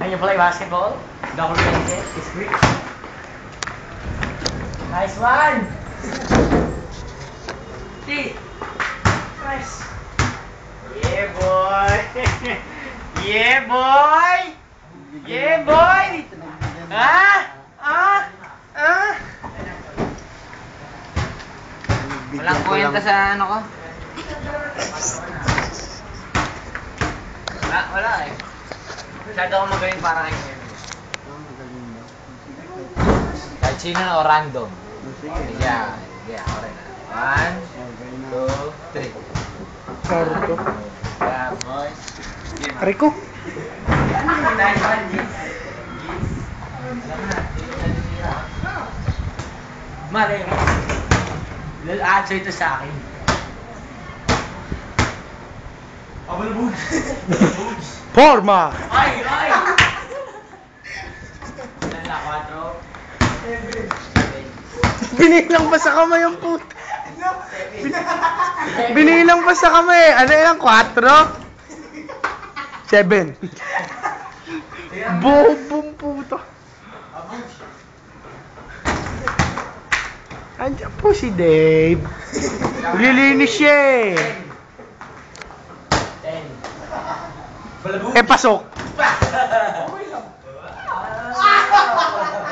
Can you play basketball? Double it. It's quick. Nice one. T. Nice. Yeah, boy. Yeah, boy. Yeah, boy. Walang kwenta sa ano ko. Wala eh. Masyado akong magaling para kay Kevin. Kahit sino na o random. Yeah, okay na. 1, 2, 3. Naruto. Yeah, boys. Rico. Nice one, Gis. Mali. Little answer ito sa akin. Abulabog. Forma. Ay! Ilan na? 4? Binilang pa sa kamay ang puta. Binilang pa sa kamay. Ano yan? 4? 7. Bobong puta. Andiyan po si Dave. Lilinis siya eh. 10. Eh, pasok.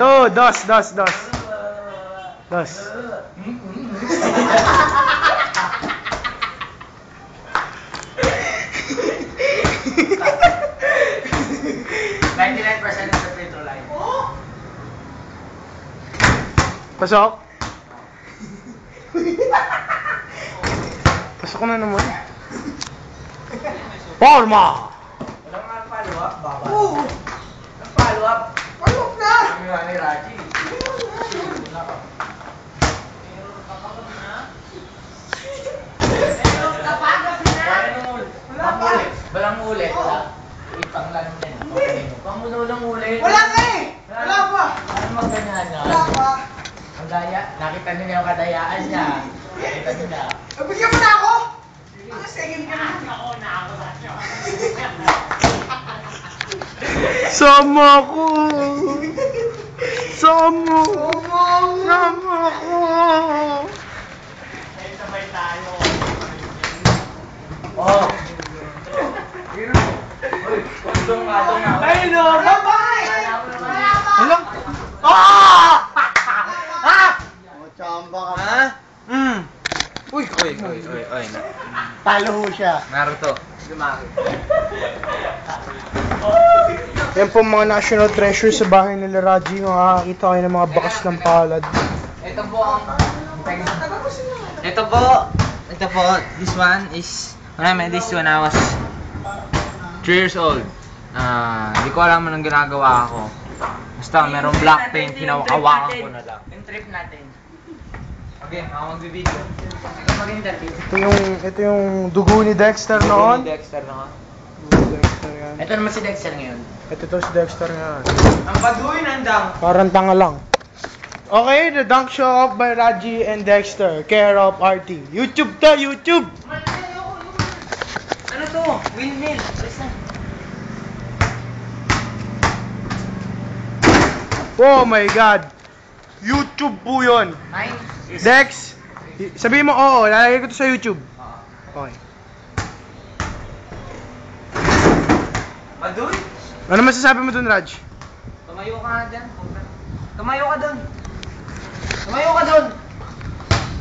2, 2. 99% sa free throw line. Pasok. Pasok na naman. Forma. Walang nga follow-up, baba. Ang follow-up. Follow-up na! Ang nga ni Raji. Walang ulit. Ipang lang din. Pamunulang ulit. Wala nga eh! Wala pa! Ano magganyan na? Wala pa! Ang daya. Nakita niyo yung kadayaan niya. Nakita niyo na. Bigyan mo na ako! Ang second ka na! Ako na ako na. Sama ko. Sama ko. Ay, sabay tayo. Oh. Tungtong nga. Ay no! Bye-bye! Wala pa! Alam. Chamba ka. Ha? Uy. Talo ho siya. Naruto. Yan po mga national treasure sa bahay nila Raji. Makakakita kayo ng mga bakas ng palad. Ito po, this one is, when I made this when I was 3 years old. Hindi ko alam anong ginagawa ko. Basta merong black paint, hinawakan ko na lang. Yung trip natin. Okay, ako magbibideo. Ikaw mag-interview. Ito yung dugo ni Dexter noon. Dexter na ka. Dexter yan. Ito naman si Dexter ngayon. Ito to si Dexter ngayon. Ang baduy nandang. Parang tanga lang. Okay, the Dunk Shop by Raji and Dexter, care of RT. YouTube to, YouTube! Ano to? Windmill. Alis na. Oh my God! YouTube po yun. 9. Dex, sabihin mo oo, lalagay ko to sa YouTube. Okay. Baduy? Ano masasabi mo dun, Raj? Tumayo ka nga dyan. Tumayo ka dun. Tumayo ka dun.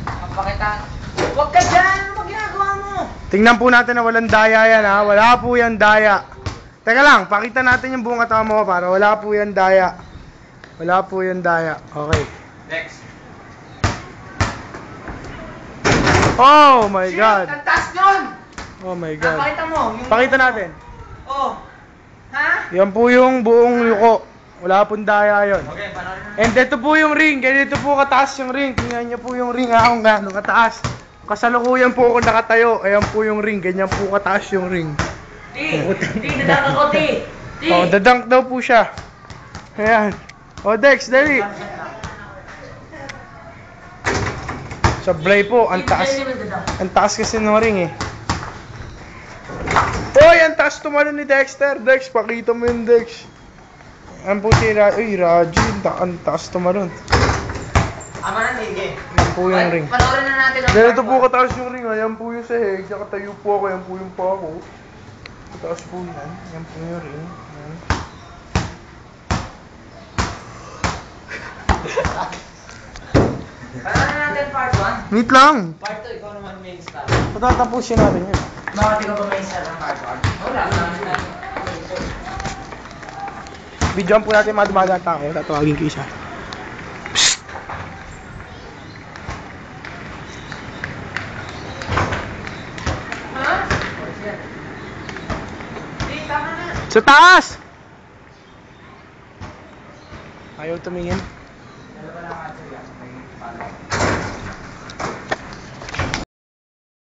Magpakita. Huwag ka dyan. Ano ba ginagawa mo? Tingnan po natin na walang daya yan ha. Wala po yan daya. Teka lang, pakita natin yung buong katawan mo para wala po yan daya. Wala po yan daya. Okay. Next. Oh my God. Ang taas nun. Oh my God. Pakita mo. Yung... Pakita natin. Oh. Ha? Yan po yung buong yuko. Wala pong daya yun. Okay, panoorin na. And ito po yung ring. Ganito po kataas yung ring. Tingnan niyo po yung ring ha kung gaano kataas. Kasalukuyan po ako nakatayo. Ayan po yung ring. Ganyan po kataas yung ring. Dadang ako, T. Oh, dadunk daw po siya. Ayan. Oh, Dex, dali. Sablay po. Ang taas. Ang taas kasi ng ring eh. Hoy, ang taas tumalo ni Dexter. Dex, pakita mo yung Dex. Yan po si Raji, ang taas tumalon. Ama na, sige. Yan po yung ring. Panoorin na natin ang Ganito po part kataas yung ring, yan po yung sahig, nakatayo po ako, yan po yung pa ako. Kataas po yan, yan po yung ring. Yan. one. Panoorin na natin part 1. Meet lang! Part 2, ikaw naman main star. Patatapusin natin yun. Bakit ikaw ba main star ng part 1? Wala, namin na. Videoan po natin mga dumadaan tao, tatawagin ko isa. Ha? Di, tama na. Sa taas! Ayaw tumingin.